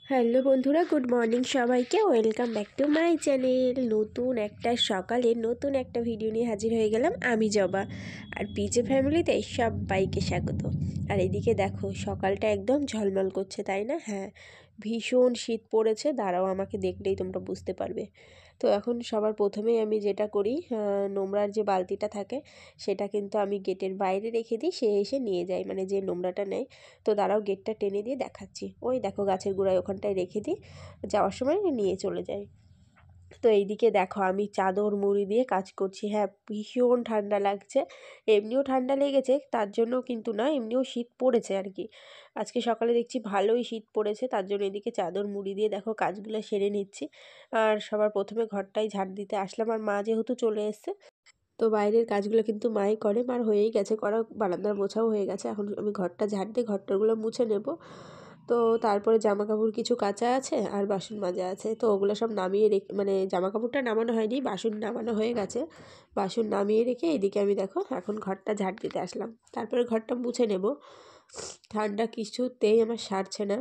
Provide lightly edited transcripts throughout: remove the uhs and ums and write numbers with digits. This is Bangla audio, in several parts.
হ্যালো বন্ধুরা, গুড মর্নিং সবাইকে। Welcome back to my channel. নতুন একটা সকালে নতুন একটা ভিডিও নিয়ে হাজির হয়ে গেলাম আমি জবা। আর পিজে ফ্যামিলিতে সবাইকে স্বাগত। আর এদিকে দেখো সকালটা একদম ঝলমল করছে, তাই না? হ্যাঁ, ভীষণ শীত পড়েছে। দাঁড়াও, আমাকে দেখলেই তোমরা বুঝতে পারবে। তো এখন সবার প্রথমেই আমি যেটা করি, নোংরার যে বালতিটা থাকে সেটা কিন্তু আমি গেটের বাইরে রেখে দিই, সে এসে নিয়ে যায়, মানে যে নোংরাটা নেয়। তো দাঁড়াও, গেটটা টেনে দিয়ে দেখাচ্ছি। ওই দেখো গাছের গোড়ায় ওখানটায় রেখে দিই, যাওয়ার সময় নিয়ে চলে যায়। তো এইদিকে দেখো আমি চাদর মুড়ি দিয়ে কাজ করছি। হ্যাঁ, ভীষণ ঠান্ডা লাগছে। এমনিও ঠান্ডা লেগেছে, তার জন্য কিন্তু না, এমনিও শীত পড়েছে আর কি। আজকে সকালে দেখছি ভালোই শীত পড়েছে, তার জন্য এদিকে চাদর মুড়ি দিয়ে দেখো কাজগুলো সেরে নিচ্ছি। আর সবার প্রথমে ঘরটাই ঝাড় দিতে আসলাম। আর মা যেহেতু চলে এসছে, তো বাইরের কাজগুলো কিন্তু মাই করে, মার হয়েই গেছে করা, বারান্দার মোছাও হয়ে গেছে। এখন আমি ঘরটা ঝাড় দিয়ে ঘরটাগুলো মুছে নেব। তো তারপরে জামা কাপড় কিছু কাচা আছে আর বাসন মাজা আছে, তো ওগুলো সব নামিয়ে রেখে, মানে জামা কাপড়টা নামানো হয়নি, বাসন নামানো হয়ে গেছে। বাসন নামিয়ে রেখে এদিকে আমি দেখো এখন ঘরটা ঝাড় দিতে আসলাম। তারপরে ঘরটা মুছে নেব। ঠান্ডা কিছুতেই আমার সারছে না।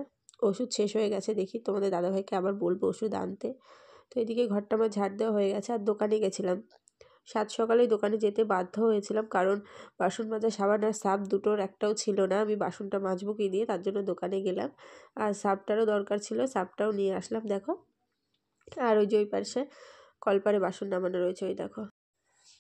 ওষুধ শেষ হয়ে গেছে, দেখি তোমাদের দাদাভাইকে আবার বলবো ওষুধ আনতে। তো এদিকে ঘরটা আমার ঝাড় দেওয়া হয়ে গেছে। আর দোকানে গেছিলাম, সাত সকালেই দোকানে যেতে বাধ্য হয়েছিলাম, কারণ বাসন মাজা সাবান আর সার্ফ দুটোর একটাও ছিল না। আমি বাসনটা মাজবো কি দিয়ে, তার জন্য দোকানে গেলাম। আর সার্ফটারও দরকার ছিল, সার্ফটাও নিয়ে আসলাম দেখো। আর ওই যে ওই পাশে কলপারে বাসন নামানো রয়েছে, ওই দেখো।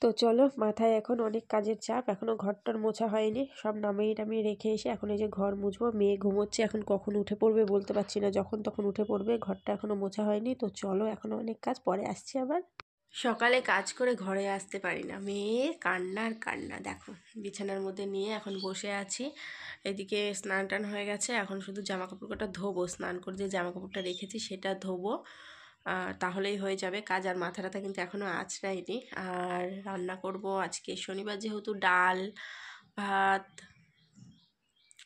তো চলো, মাথায় এখন অনেক কাজের চাপ, এখনও ঘরটার মোছা হয়নি, সব নামিয়ে টামিয়ে রেখে এসে এখন এই যে ঘর মুছবো। মেয়ে ঘুমোচ্ছে, এখন কখন উঠে পড়বে বলতে পারছি না, যখন তখন উঠে পড়বে। ঘরটা এখনও মোছা হয়নি। তো চলো, এখনও অনেক কাজ, পরে আসছি আবার। সকালে কাজ করে ঘরে আসতে পারি না, মেয়ে কান্না আর কান্না। দেখো বিছানার মধ্যে নিয়ে এখন বসে আছি। এদিকে স্নান টান হয়ে গেছে, এখন শুধু জামা কাপড় কটা ধোবো। স্নান করে যে জামা কাপড়টা রেখেছি সেটা ধোবো, তাহলেই হয়ে যাবে কাজ। আর মাথা টাথা কিন্তু এখনও আঁচড়াইনি। আর রান্না করব আজকে শনিবার যেহেতু, ডাল ভাত,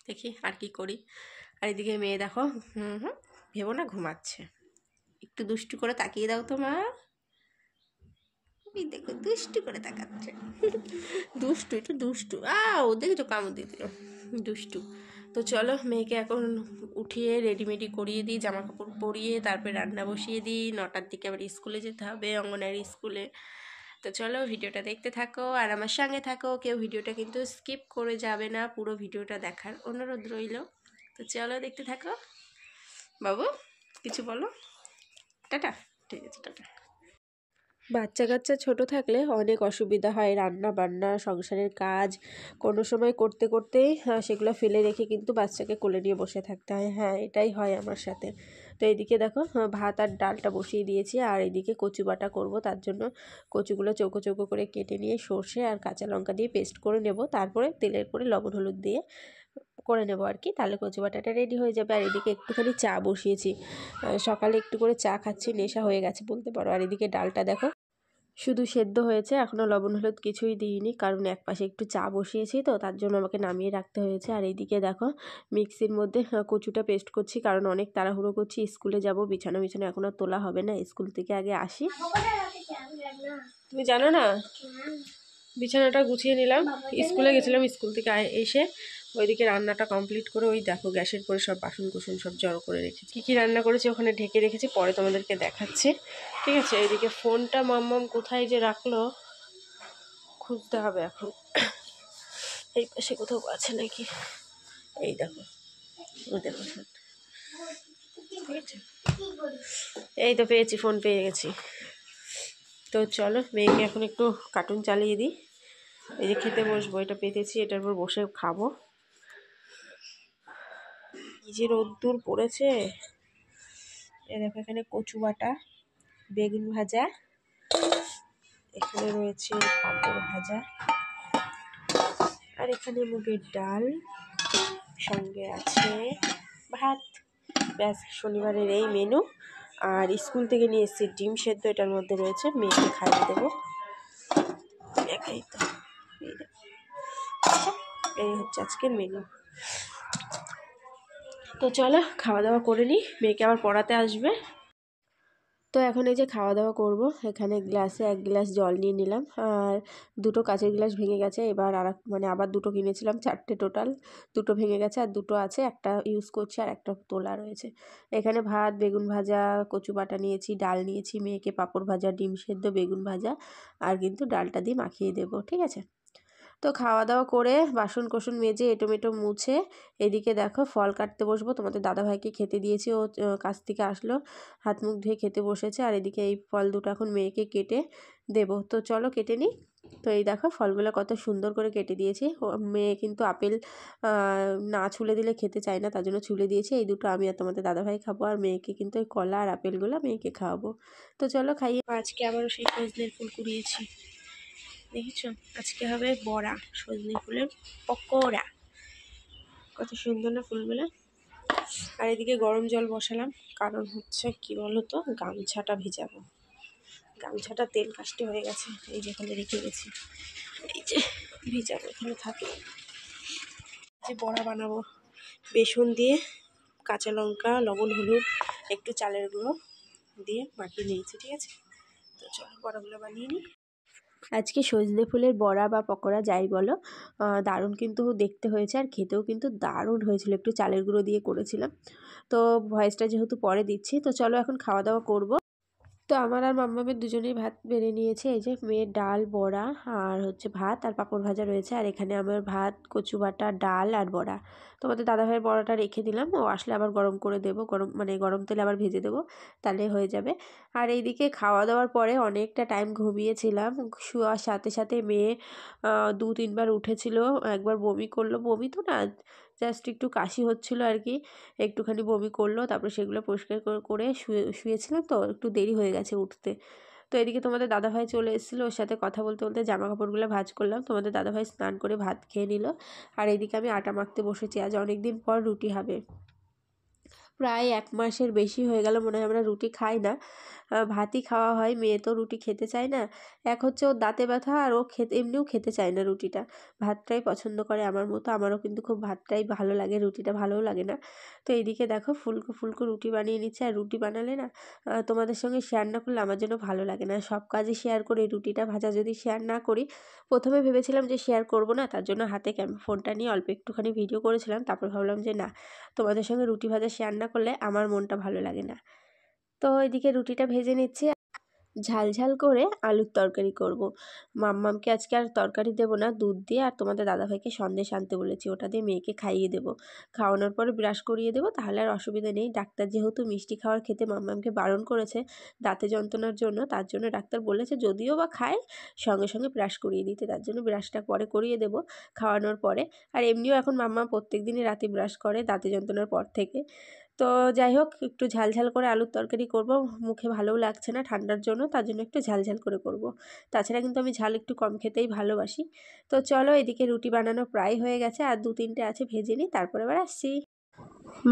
দেখি আর কি করি। আর এদিকে মেয়ে দেখো ভেবো না ঘুমাচ্ছে। একটু দুষ্টু করে তাকিয়ে দাও তো মা। দেখো দুষ্টু করে তাকাচ্ছে, দুষ্টু, একটু দুষ্টু। ও দেখেছো, কামড় দিয়ে দিল, দুষ্টু। তো চলো, মেয়েকে এখন উঠিয়ে রেডিমেডি করিয়ে দিই, জামা কাপড় পরিয়ে তারপরে রান্না বসিয়ে দিই। 9টার দিকে আবার স্কুলে যেতে হবে, অঙ্গনারী স্কুলে। তো চলো, ভিডিওটা দেখতে থাকো আর আমার সঙ্গে থাকো। কেউ ভিডিওটা কিন্তু স্কিপ করে যাবে না, পুরো ভিডিওটা দেখার অনুরোধ রইল। তো চলো, দেখতে থাকো। বাবু কিছু বলো, টাটা। ঠিক আছে, টাটা। বাচ্চা কাচ্চা ছোট থাকলে অনেক অসুবিধা হয়, রান্না বান্না সংসারের কাজ কোনো সময় করতে করতেই সেগুলো ফেলে রেখে কিন্তু বাচ্চাকে কোলে নিয়ে বসে থাকতে হয়। হ্যাঁ, এটাই হয় আমার সাথে। তো এইদিকে দেখো ভাত আর ডালটা বসিয়ে দিয়েছি, আর এইদিকে কচু বাটা করবো। তার জন্য কচুগুলো চৌকো চৌকো করে কেটে নিয়ে সর্ষে আর কাঁচা লঙ্কা দিয়ে পেস্ট করে নেব, তারপরে তেলের পরে লবণ হলুদ দিয়ে করে নেবো আর কি, তাহলে কচু বাটাটা রেডি হয়ে যাবে। আর এদিকে একটুখানি চা বসিয়েছি, সকালে একটু করে চা খাচ্ছি, নেশা হয়ে গেছে বলতে পারো। আর এদিকে ডালটা দেখো শুধু সেদ্ধ হয়েছে, এখনও লবণ হলুদ কিছুই দিইনি, কারণ একপাশে একটু চা বসিয়েছি, তো তার জন্য আমাকে নামিয়ে রাখতে হয়েছে। আর এইদিকে দেখো মিক্সির মধ্যে কচুটা পেস্ট করছি, কারণ অনেক তাড়াহুড়ো করছি, স্কুলে যাব। বিছানা এখন আর তোলা হবে না, স্কুল থেকে আগে আসি। তুমি জানো না, বিছানাটা গুছিয়ে নিলাম, স্কুলে গেছিলাম, স্কুল থেকে এসে ওইদিকে রান্নাটা কমপ্লিট করে ওই দেখো গ্যাসের পরে সব বাসন কুসন সব জড়ো করে রেখেছি। কী কী রান্না করেছি ওখানে ঢেকে রেখেছি, পরে তোমাদেরকে দেখাচ্ছি, ঠিক আছে? এইদিকে ফোনটা মাম্মাম কোথায় যে রাখলো, খুঁজতে হবে এখন। এই পাশে কোথাও আছে নাকি, এই দেখো, ও দেখো, ঠিক আছে, এই তো পেয়েছি, ফোন পেয়ে গেছি। তো চলো, মেয়েকে এখন একটু কার্টুন চালিয়ে দিই। এই যে খেতে বসবো, এটা পেতেছি, এটার উপর বসে খাবো। যে রোদ্দুর পড়েছে। এ দেখো, এখানে কচু বাটা, বেগুন ভাজা, এখানে রয়েছে পাঁপড় ভাজা, আর এখানে মুগের ডাল, সঙ্গে আছে ভাত। ব্যাস, শনিবারের এই মেনু। আর স্কুল থেকে নিয়ে এসেছি ডিম সেদ্ধ, এটার মধ্যে রয়েছে, মেয়েকে খাইয়ে দেবো। একাই তো, এই হচ্ছে আজকের মেনু। তো চলো, খাওয়া দাওয়া করে নিই, মেয়েকে আবার পড়াতে আসবে। তো এখন এই যে খাওয়া দাওয়া করব, এখানে গ্লাসে 1 গ্লাস জল নিয়ে নিলাম, আর 2টো কাচের গ্লাস ভেঙে গেছে, এবার মানে আবার 2টো কিনেছিলাম, 4টে টোটাল, 2টো ভেঙে গেছে আর 2টো আছে, একটা ইউজ করছি আর একটা তোলা রয়েছে। এখানে ভাত, বেগুন ভাজা, কচু বাটা নিয়েছি, ডাল নিয়েছি, মেয়েকে পাঁপড় ভাজা, ডিম সেদ্ধ, বেগুন ভাজা, আর কিন্তু ডালটা দিয়ে মাখিয়ে দেবো, ঠিক আছে। তো খাওয়া দাওয়া করে বাসন কোসন মেজে এঁটো মুছে এদিকে দেখো ফল কাটতে বসবো। তোমাদের দাদাভাইকে খেতে দিয়েছি, ও কাছ থেকে আসলো, হাত মুখ ধুয়ে খেতে বসেছে, আর এদিকে এই ফল দুটো এখন মেয়েকে কেটে দেব। তো চলো কেটে নিই। তো এই দেখো ফলগুলো কত সুন্দর করে কেটে দিয়েছি। মেয়ে কিন্তু আপেল না ছুলে দিলে খেতে চায় না, তার জন্য ছুলে দিয়েছি। এই দুটো আমি আর তোমাদের দাদাভাই খাবো, আর মেয়েকে কিন্তু ওই কলা আর আপেলগুলো মেয়েকে খাওয়াবো। তো চলো খাইয়ে। আজকে আবারও সেই সজনের ফুল কুড়িয়েছি, দেখেছো? আজকে হবে বড়া, সজনে ফুলের পকোড়া। কত সুন্দর না ফুলগুলো। আর এদিকে গরম জল বসালাম, কারণ হচ্ছে কি বলতো, গামছাটা ভিজাবো। গামছাটা তেল কাস্টে হয়ে গেছে, এই যে এখানে রেখে গেছি, এই যে ভিজাবো, এখানে থাকে। যে বড়া বানাবো বেসন দিয়ে, কাঁচা লঙ্কা, লবণ, হলুদ, একটু চালের গুঁড়ো দিয়ে মাখিয়ে নিয়েছি, ঠিক আছে। তো চলো বড়াগুলো বানিয়ে নিই। আজকে সজনে ফুলের বড়া বা পকোড়া যাই বলো, দারুণ কিন্তু দেখতে হয়েছে, আর খেতেও কিন্তু দারুণ হয়েছিল। একটু চালের গুঁড়ো দিয়ে করেছিলাম। তো ভয়েসটা যেহেতু পরে দিচ্ছি, তো চলো এখন খাওয়া দাওয়া করব। তো আমার আর মাম্মামের দুজনেই ভাত বেড়ে নিয়েছে। এই যে মেয়ের ডাল, বড়া, আর হচ্ছে ভাত আর পাঁপড় ভাজা রয়েছে, আর এখানে আমার ভাত, কচু বাটা, ডাল আর বড়া। তোমাদের দাদাভাইয়ের বড়াটা রেখে দিলাম, ও আসলে আবার গরম করে দেবো, গরম তেলে আবার ভেজে দেবো, তাহলে হয়ে যাবে। আর এইদিকে খাওয়া দাওয়ার পরে অনেকটা টাইম ঘুমিয়েছিলাম। শোয়ার সাথে সাথে মেয়ে 2-3বার উঠেছিল, একবার বমি করলো, বমি তো না, জাস্ট একটু কাশি হচ্ছিলো আর কি, একটুখানি বমি করলো, তারপরে সেগুলো পরিষ্কার করে শুয়েছিলাম, তো একটু দেরি হয়ে গেছে উঠতে। তো এদিকে তোমাদের দাদাভাই চলে এসেছিলো, ওর সাথে কথা বলতে বলতে জামা কাপড়গুলো ভাঁজ করলাম। তোমাদের দাদাভাই স্নান করে ভাত খেয়ে নিল, আর এইদিকে আমি আটা মাখতে বসেছি। আজ অনেক দিন পর রুটি হবে, প্রায় 1 মাসের বেশি হয়ে গেল মনে হয় আমরা রুটি খাই না, ভাতই খাওয়া হয়। মেয়ে তো রুটি খেতে চায় না, এক হচ্ছে ওর দাঁতে ব্যথা, আর ও এমনিও খেতে চায় না রুটিটা, ভাতটাই পছন্দ করে আমার মতো। আমারও কিন্তু খুব ভাতটাই ভালো লাগে, রুটিটা ভালোও লাগে না। তো এইদিকে দেখো ফুলকো ফুলকো রুটি বানিয়ে নিচ্ছে, আর রুটি বানালে না তোমাদের সঙ্গে শেয়ার না করলে আমার জন্য ভালো লাগে না। সব কাজই শেয়ার করি, রুটিটা ভাজা যদি শেয়ার না করি, প্রথমে ভেবেছিলাম যে শেয়ার করব না, তার জন্য হাতে ফোনটা নিয়ে অল্প একটুখানি ভিডিও করেছিলাম, তারপর ভাবলাম যে না, তোমাদের সঙ্গে রুটি ভাজা শেয়ার না করলে আমার মনটা ভালো লাগে না। তো এদিকে রুটিটা ভেজে নিচ্ছি, ঝাল ঝাল করে আলুর তরকারি করব। মাম্মামকে আজকে আর তরকারি দেবো না, দুধ দিয়ে, আর তোমাদের দাদাভাইকে সন্দেশ আনতে বলেছি, ওটা দিয়ে মেয়েকে খাইয়ে দেবো। খাওয়ানোর পরে ব্রাশ করিয়ে দেবো, তাহলে আর অসুবিধা নেই। ডাক্তার যেহেতু মিষ্টি খাওয়ার খেতে মাম্মামকে বারণ করেছে দাঁতে যন্ত্রণার জন্য, তার জন্য ডাক্তার বলেছে যদিও বা খায় সঙ্গে সঙ্গে ব্রাশ করিয়ে দিতে, তার জন্য ব্রাশটা পরে করিয়ে দেবো খাওয়ানোর পরে। আর এমনিও এখন মাম্মা প্রত্যেক দিনই রাতে ব্রাশ করে দাঁতে যন্ত্রণার পর থেকে। তো যাই হোক, একটু ঝাল ঝাল করে আলুর তরকারি করব, মুখে ভালোও লাগছে না ঠান্ডার জন্য, তার জন্য একটু ঝাল ঝাল করে করব। তাছাড়া কিন্তু আমি ঝাল একটু কম খেতেই ভালোবাসি। তো চলো, এদিকে রুটি বানানো প্রায় হয়ে গেছে, আর 2-3টে আছে, ভেজে নিই, তারপরে আবার আসছি।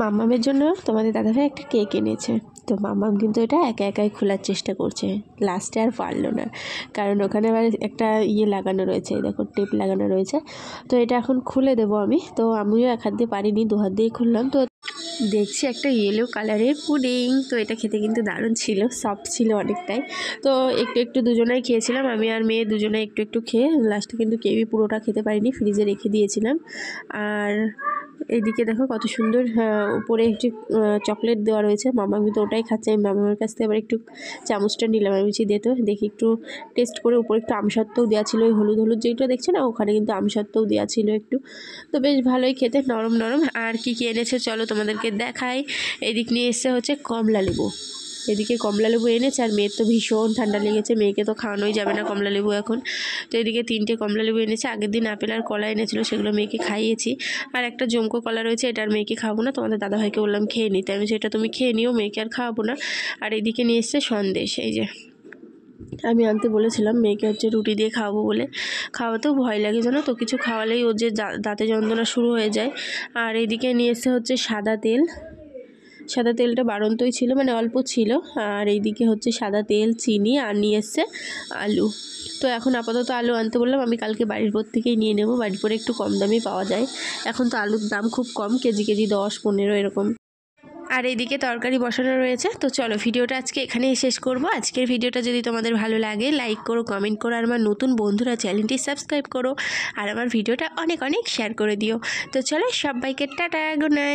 মাম্মামের জন্য তোমাদের দাদাভাই একটা কেক এনেছে, তো মাম্মাম কিন্তু এটা একা একাই খোলার চেষ্টা করছে, লাস্টে আর পারলো না, কারণ ওখানে আবার একটা লাগানো রয়েছে, দেখো টেপ লাগানো রয়েছে। তো এটা এখন খুলে দেবো আমি, তো আমিও এক হাত দিয়ে পারিনি, 2 হাত দিয়ে খুললাম। তো দেখছি একটা ইয়েলো কালারের পুডিং, তো এটা খেতে কিন্তু দারুণ ছিল, সফট ছিল অনেকটাই। তো একটু একটু দুজনেই খেয়েছিলাম, আমি আর মেয়ে দুজনে একটু একটু খেয়ে, লাস্টে কিন্তু কেউই পুরোটা খেতে পারিনি, ফ্রিজে রেখে দিয়েছিলাম। আর এইদিকে দেখো কত সুন্দর উপরে একটু চকলেট দেওয়া রয়েছে, মামা কিন্তু ওটাই খাচ্ছে। আমি মামার কাছ থেকে আবার একটু চামচটা নিলাম, আমি বলছি দে তো দেখি একটু টেস্ট করে। উপরে একটু আমসত্ত্বও দেওয়া ছিল, ওই হলুদ হলুদ যেটা দেখছে না, ওখানে কিন্তু আমসত্ত্বও দেওয়া ছিল একটু। তো বেশ ভালোই খেতে, নরম নরম। আর কি কি এনেছে চলো তোমাদেরকে দেখাই। এদিক নিয়ে এসছে হচ্ছে কমলা লেবু, এদিকে কমলা লেবু এনেছে, আর মেয়ের তো ভীষণ ঠান্ডা লেগেছে, মেয়েকে তো খাওয়ানোই যাবে না কমলা লেবু এখন। তো এদিকে 3টে কমলা লেবু এনেছে, আগের দিন আপেল আর কলা এনেছিল, সেগুলো মেয়েকে খাইয়েছি। আর একটা জমকো কলা রয়েছে, এটা আর মেয়েকে খাবো না, তোমাদের দাদাভাইকে বললাম খেয়ে নিতে, আমি সেটা তুমি খেয়ে নিও, মেয়েকে আর খাওয়াবো না। আর এদিকে নিয়ে এসছে সন্দেশ, এই যে আমি আনতে বলেছিলাম মেয়েকে হচ্ছে রুটি দিয়ে খাওয়াবো বলে, খাওয়াতেও ভয় লাগে জানো তো, কিছু খাওয়ালেই ওর যে দাঁতে যন্ত্রণা শুরু হয়ে যায়। আর এদিকে নিয়ে এসছে হচ্ছে সাদা তেল, সাদা তেলটা বাড়ন্তই ছিল, মানে অল্প ছিল। আর এইদিকে হচ্ছে সাদা তেল, চিনি, আর নিয়ে এসছে আলু। তো এখন আপাতত আলু আনতে বললাম, আমি কালকে বাড়ির পর থেকেই নিয়ে নেব, বাড়ির পরে একটু কম দামেই পাওয়া যায়। এখন তো আলুর দাম খুব কম, কেজি 10-15 এরকম। আর এদিকে তরকারি বসানো রয়েছে। তো চলো ভিডিওটা আজকে এখানেই শেষ করব। আজকের ভিডিওটা যদি তোমাদের ভালো লাগে লাইক করো, কমেন্ট করো, আর আমার নতুন বন্ধুরা চ্যানেলটি সাবস্ক্রাইব করো, আর আমার ভিডিওটা অনেক অনেক শেয়ার করে দিও। তো চলো সবাইকে টাটা, গুড নাইট।